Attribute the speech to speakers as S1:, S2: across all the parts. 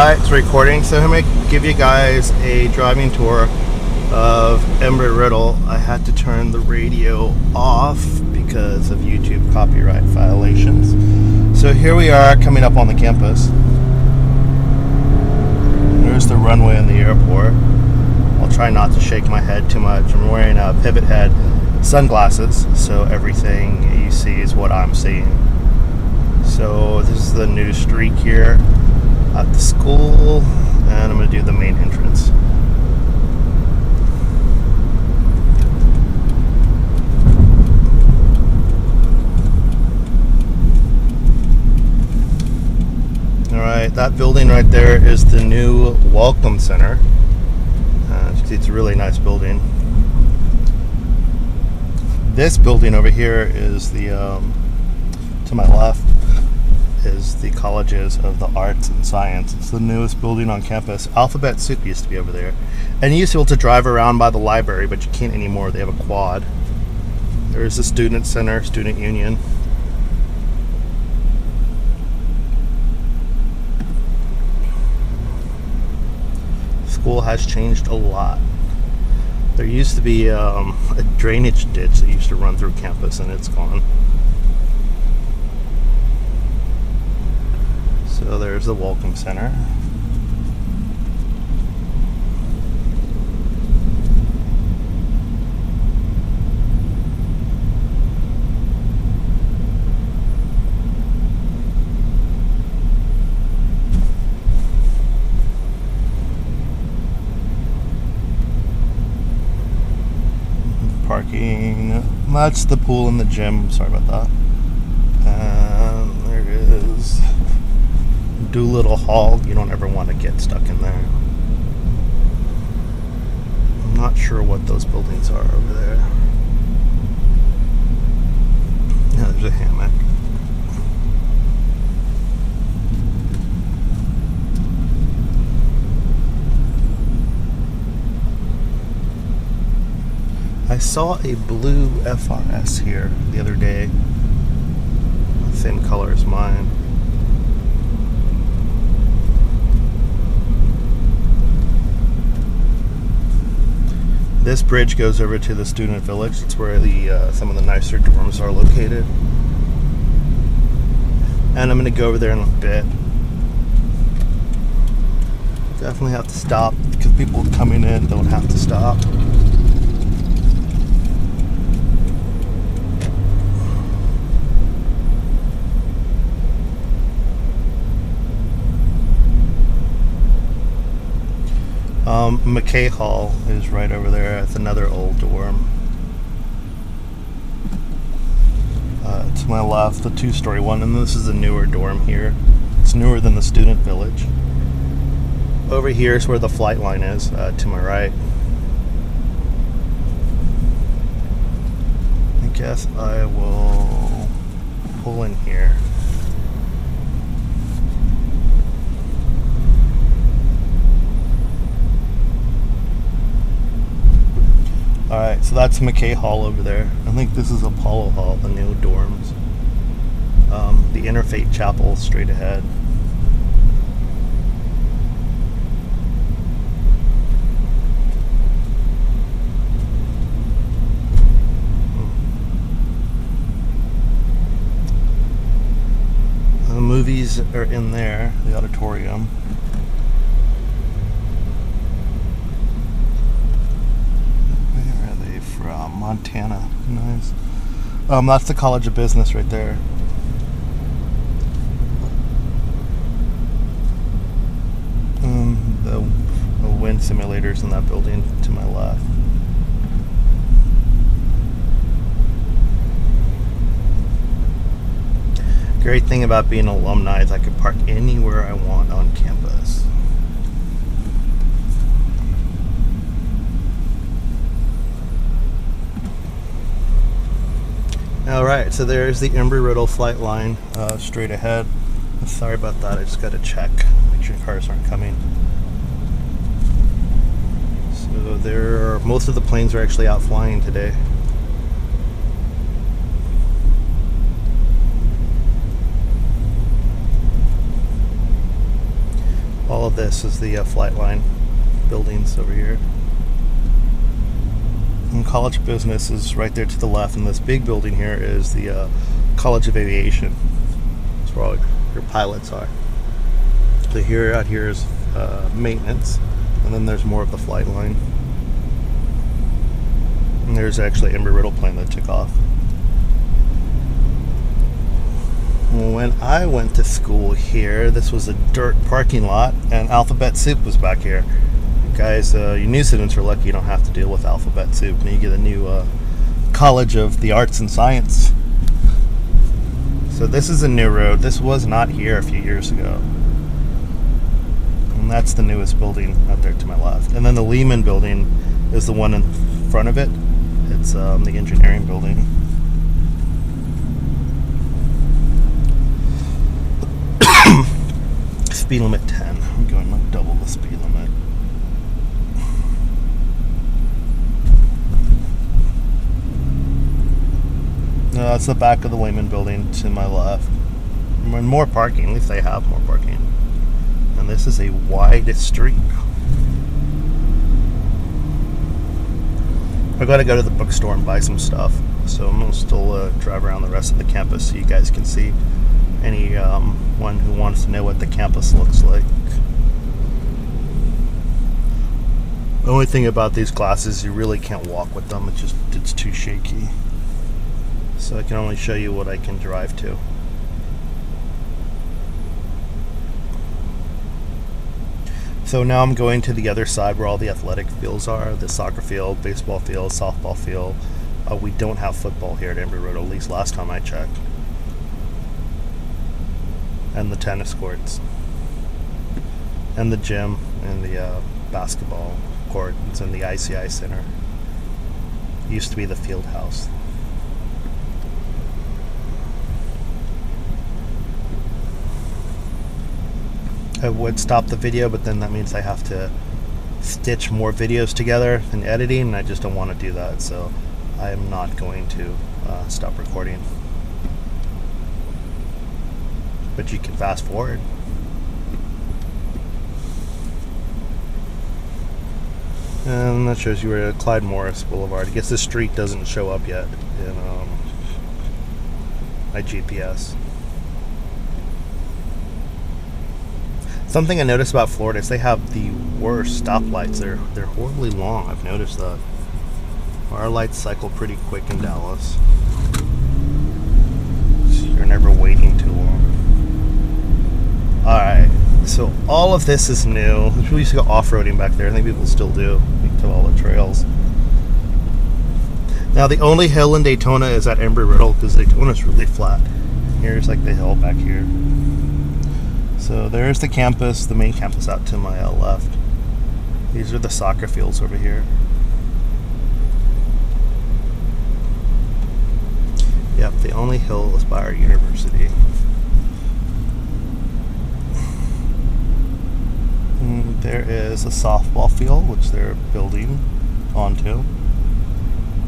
S1: Alright, it's recording. So I'm going to give you guys a driving tour of Embry-Riddle. I had to turn the radio off because of YouTube copyright violations. So here we are coming up on the campus. There's the runway in the airport. I'll try not to shake my head too much. I'm wearing Pivothead Sunglasses, so everything you see is what I'm seeing. So this is the new street here at the school, and I'm going to do the main entrance. Alright, that building right there is the new Welcome Center. It's a really nice building. This building over here is the, to my left, is the Colleges of the Arts and Science. It's the newest building on campus. Alphabet Soup used to be over there. And you used to be able to drive around by the library, but you can't anymore. They have a quad. There's the Student Center, Student Union. School has changed a lot. There used to be a drainage ditch that used to run through campus, and it's gone. So there's the Welcome Center. Parking. That's the pool and the gym. Sorry about that. And there is Doolittle Hall. You don't ever want to get stuck in there. I'm not sure what those buildings are over there. Yeah, there's a hammock. I saw a blue FRS here the other day. Same color as mine. This bridge goes over to the student village. It's where the some of the nicer dorms are located. And I'm going to go over there in a bit. Definitely have to stop because people coming in don't have to stop. McKay Hall is right over there. It's another old dorm. To my left, the two-story one, and this is a newer dorm here. It's newer than the student village. Over here is where the Flightline is, to my right. I guess I will pull in here. Alright, so that's McKay Hall over there. I think this is Apollo Hall, the new dorms. The Interfaith Chapel straight ahead. The movies are in there, the Auditorium. Montana. Nice. That's the College of Business right there. The wind simulators in that building to my left. Great thing about being an alumni is I could park anywhere I want on campus. Alright, so there's the Embry-Riddle Flightline straight ahead. Sorry about that, I just got to check, make sure cars aren't coming. So most of the planes are actually out flying today. this is the Flightline buildings over here. And College of Business is right there to the left, and this big building here is the College of Aviation. That's where all your pilots are. So out here is maintenance, and then there's more of the Flightline. And there's actually an Embry-Riddle plane that took off. When I went to school here, this was a dirt parking lot, and Alphabet Soup was back here. Guys, you new students are lucky you don't have to deal with Alphabet Soup. And you get a new College of the Arts and Science. So this is a new road. This was not here a few years ago. And that's the newest building out there to my left. And then the Lehman building is the one in front of it. It's the engineering building. Speed limit 10. I'm going like double the speed limit. That's the back of the Lehman building to my left. And more parking. At least they have more parking. And this is a wide street. I gotta go to the bookstore and buy some stuff. So I'm gonna still drive around the rest of the campus so you guys can see anyone who wants to know what the campus looks like. The only thing about these glasses, you really can't walk with them. It's too shaky. So I can only show you what I can drive to. So now I'm going to the other side where all the athletic fields are. The soccer field, baseball field, softball field. We don't have football here at Embry-Riddle, at least last time I checked. And the tennis courts. And the gym and the basketball court. It's in the ICI Center. It used to be the field house. I would stop the video, but then that means I have to stitch more videos together in editing, and I just don't want to do that, so I am not going to stop recording. But you can fast forward. And that shows you where Clyde Morris Boulevard. I guess this street doesn't show up yet in my GPS. Something I noticed about Florida is they have the worst stoplights. They're horribly long. I've noticed that. Our lights cycle pretty quick in Dallas. So you're never waiting too long. Alright, so all of this is new. We used to go off-roading back there. I think people still do. To all the trails. Now the only hill in Daytona is at Embry-Riddle because Daytona is really flat. Here's like the hill back here. So there's the campus, the main campus out to my left. These are the soccer fields over here. Yep, the only hill is by our university. And there is a softball field, which they're building onto.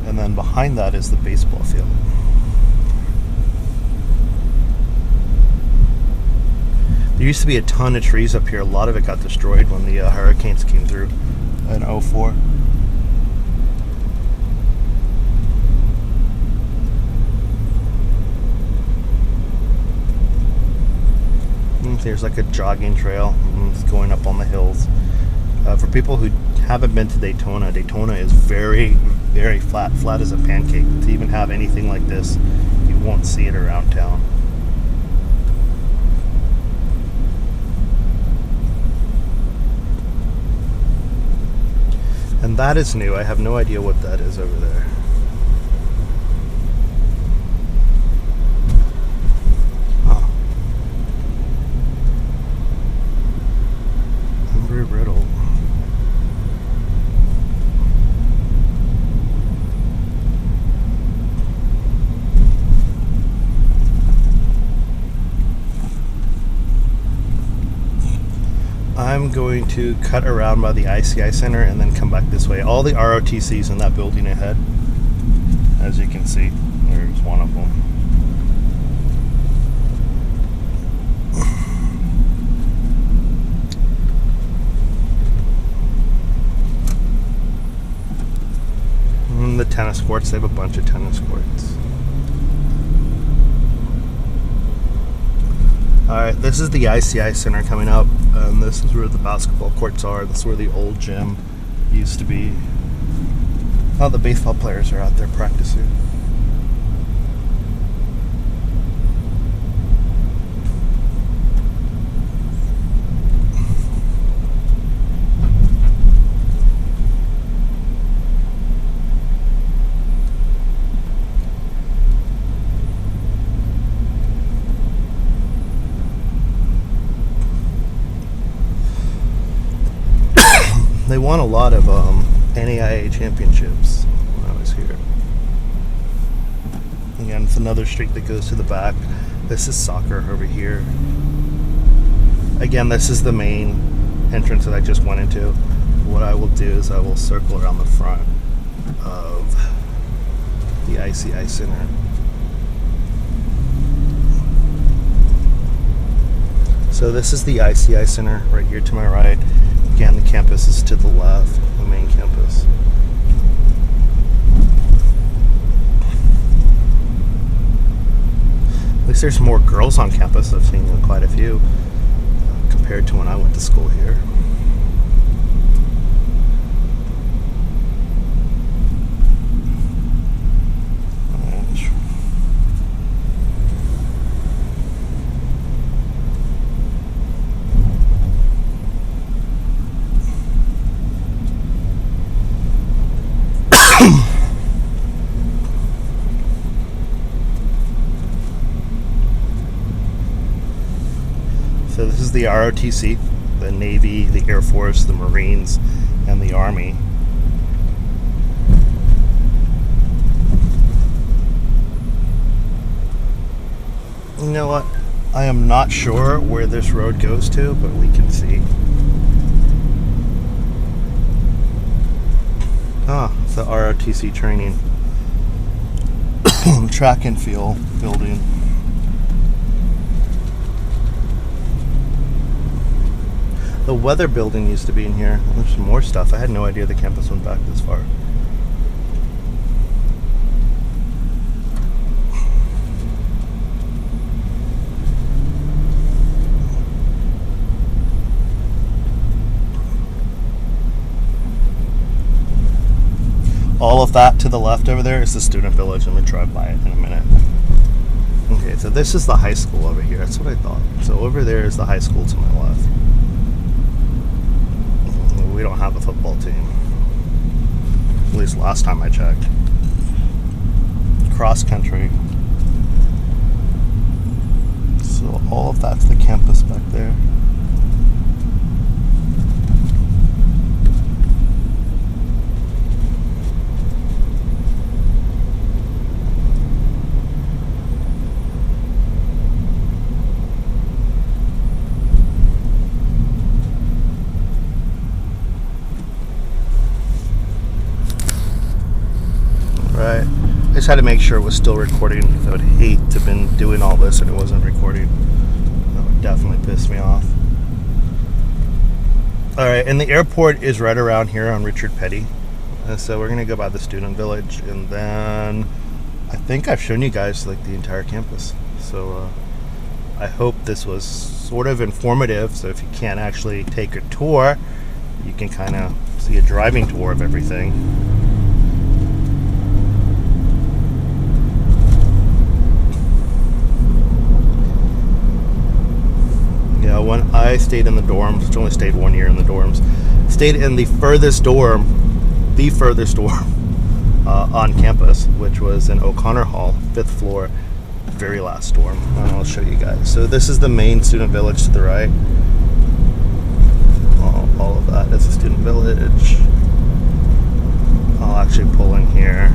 S1: And then behind that is the baseball field. There used to be a ton of trees up here. A lot of it got destroyed when the hurricanes came through in 2004. There's like a jogging trail going up on the hills. For people who haven't been to Daytona, Daytona is very, very flat. Flat as a pancake. To even have anything like this, you won't see it around town. And that is new. I have no idea what that is over there. Huh. Embry-Riddle. I'm going to cut around by the ICI Center and then come back this way. All the ROTCs in that building ahead. As you can see, there's one of them. tennis courts. They have a bunch of tennis courts. Alright, this is the ICI Center coming up, and this is where the basketball courts are. This is where the old gym used to be. All the baseball players are out there practicing. They won a lot of NAIA championships when I was here. Again, it's another street that goes to the back. This is soccer over here. Again, this is the main entrance that I just went into. What I will do is I will circle around the front of the ICI Center. So this is the ICI Center right here to my right. Again, the campus is to the left, the main campus. At least there's more girls on campus. I've seen quite a few compared to when I went to school here. So this is the ROTC, the Navy, the Air Force, the Marines, and the Army. You know what? I am not sure where this road goes to, but we can see. Ah, it's the ROTC training. Track and field building. The weather building used to be in here. There's some more stuff. I had no idea the campus went back this far. All of that to the left over there is the student village. I'm going to drive by it in a minute. Okay, so this is the high school over here. That's what I thought. So over there is the high school to my left. We don't have a football team. At least last time I checked. Cross country. So all of that's the campus back there. Right. I just had to make sure it was still recording because I would hate to have been doing all this and it wasn't recording. That would definitely piss me off. Alright, and the airport is right around here on Richard Petty. So we're going to go by the student village, and then I think I've shown you guys like the entire campus. So I hope this was sort of informative, so if you can't actually take a tour, you can kind of see a driving tour of everything. Yeah, when I stayed in the dorms, which only stayed 1 year in the dorms, stayed in the furthest dorm on campus, which was in O'Connor Hall, 5th floor, very last dorm. And I'll show you guys. So this is the main student village to the right. All of that is a student village. I'll actually pull in here.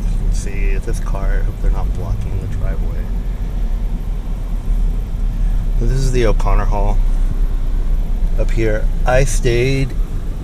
S1: You can see this car. I hope they're not blocking the driveway. This is the O'Connor Hall up here. I stayed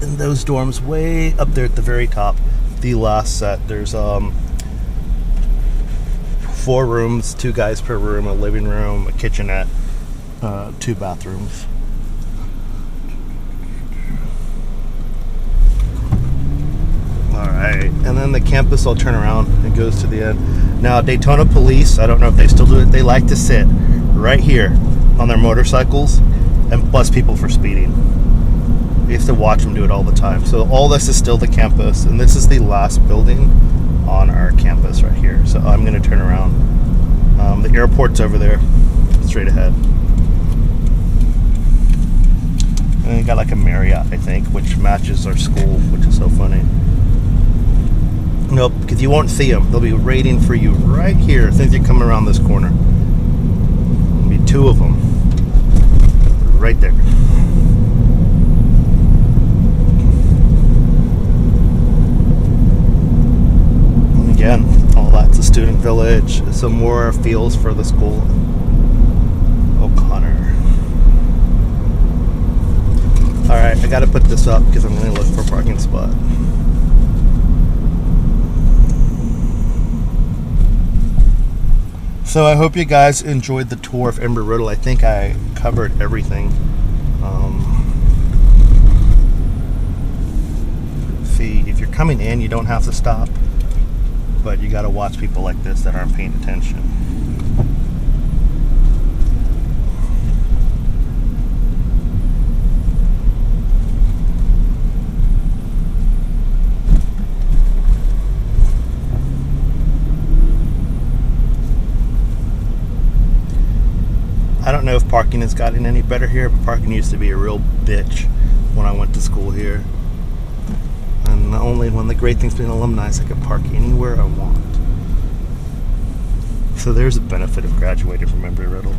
S1: in those dorms way up there at the very top, the last set. There's 4 rooms, 2 guys per room, a living room, a kitchenette, 2 bathrooms. Alright, and then the campus will turn around and goes to the end. Now, Daytona police, I don't know if they still do it, they like to sit right here on their motorcycles and bust people for speeding. We used to watch them do it all the time. So all this is still the campus, and this is the last building on our campus right here. So I'm going to turn around. The airport's over there, straight ahead. And we got like a Marriott, I think, which matches our school, which is so funny. Nope, because you won't see them. They'll be waiting for you right here as soon as you come around this corner. There'll be two of them right there. And again, all that's a student village. Some more fields for the school. O'Connor. Alright, I gotta put this up because I'm going to look for a parking spot. So I hope you guys enjoyed the tour of Embry-Riddle. I think I covered everything. See, if you're coming in, you don't have to stop, but you got to watch people like this that aren't paying attention. I don't know if parking has gotten any better here, but parking used to be a real bitch when I went to school here. And only one of the great things being an alumni is I can park anywhere I want. So there's a benefit of graduating from Embry-Riddle.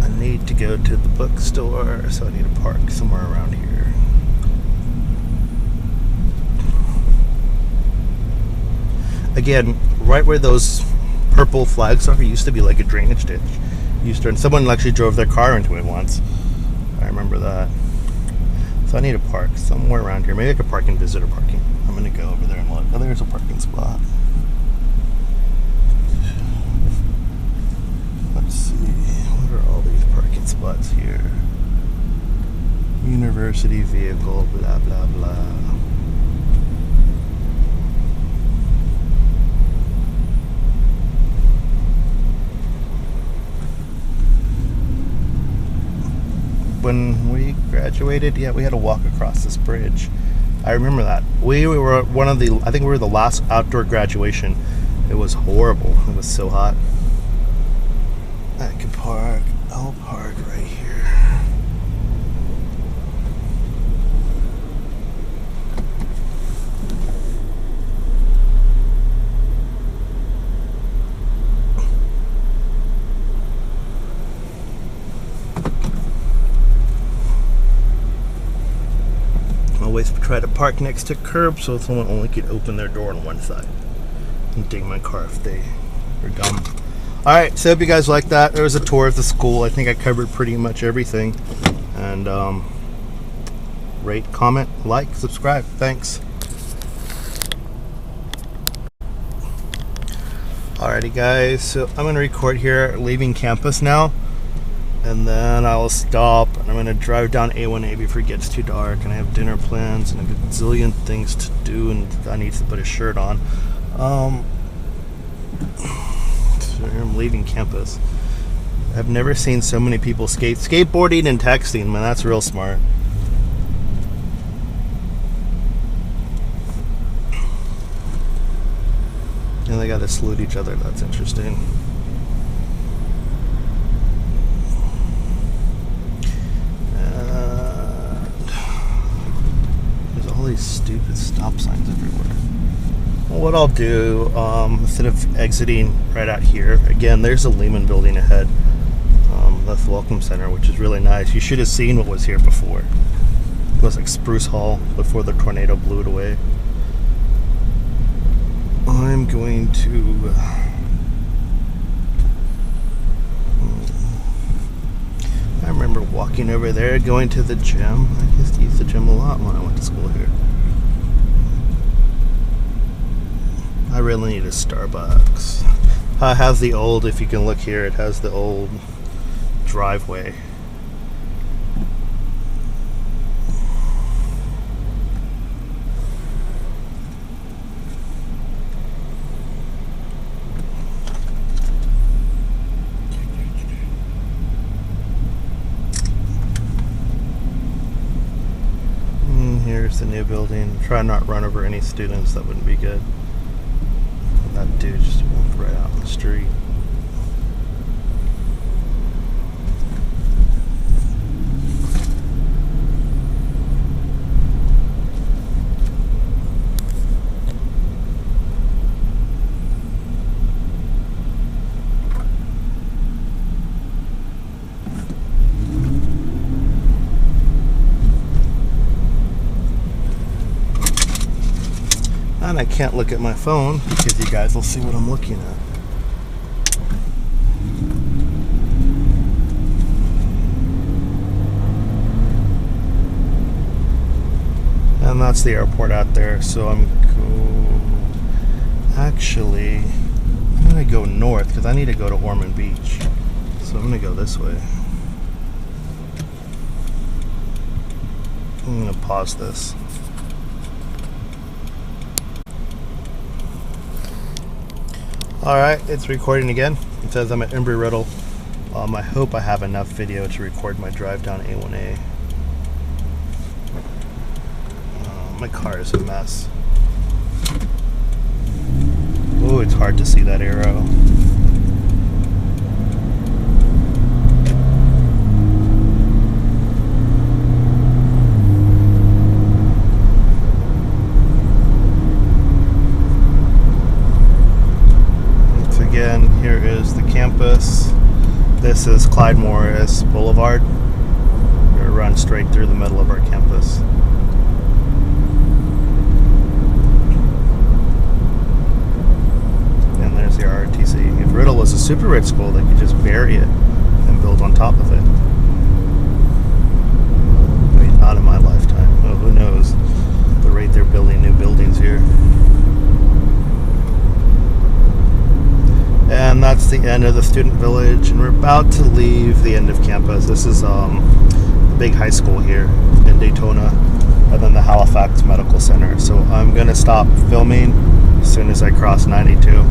S1: I need to go to the bookstore, so I need to park somewhere around here. Again, right where those purple flags are, used to be like a drainage ditch. And someone actually drove their car into it once. I remember that. So I need to park somewhere around here. Maybe I could park in visitor parking. I'm going to go over there and look. Oh, there's a parking spot. Let's see. What are all these parking spots here? University vehicle, blah, blah, blah. When we graduated, yeah, we had to walk across this bridge. I remember that. We were one of the, I think we were the last outdoor graduation. It was horrible. It was so hot. I could park. I'll park right here. Always try to park next to curb so someone only could open their door on one side and ding my car if they are dumb. Alright, so I hope you guys like that. There was a tour of the school. I think I covered pretty much everything. And rate, comment, like, subscribe. Thanks. Alrighty guys, so I'm going to record here leaving campus now. And then I'll stop and I'm going to drive down A1A before it gets too dark. And I have dinner plans and a gazillion things to do, and I need to put a shirt on. So I'm leaving campus. I've never seen so many people skateboarding and texting. Man, that's real smart. And they got to salute each other. That's interesting. These stupid stop signs everywhere. Well, what I'll do, instead of exiting right out here, again, there's a Lehman building ahead. That's the Welcome Center, which is really nice. You should have seen what was here before. It was like Spruce Hall before the tornado blew it away. I'm going to I remember walking over there, going to the gym. I used to use the gym a lot when I went to school here. I really need a Starbucks. It has the old, if you can look here, it has the old driveway. There's the new building. Try not run over any students, that wouldn't be good. That dude just walked right out in the street. And I can't look at my phone because you guys will see what I'm looking at. And that's the airport out there. So actually, I'm gonna go north because I need to go to Ormond Beach. So I'm gonna go this way. I'm gonna pause this. Alright, it's recording again. It says I'm at Embry-Riddle. I hope I have enough video to record my drive down A1A. My car is a mess. Oh, it's hard to see that arrow. Again, here is the campus. This is Clyde Morris Boulevard. We run straight through the middle of our campus. And there's the ROTC. If Riddle was a super rich school, they could just bury it and build on top of it. I mean, not in my lifetime. Well, who knows the rate they're building new buildings here. And that's the end of the student village, and we're about to leave the end of campus. This is the big high school here in Daytona, and then the Halifax Medical Center. So I'm going to stop filming as soon as I cross 92.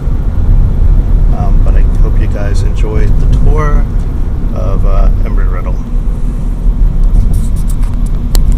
S1: But I hope you guys enjoyed the tour of Embry-Riddle.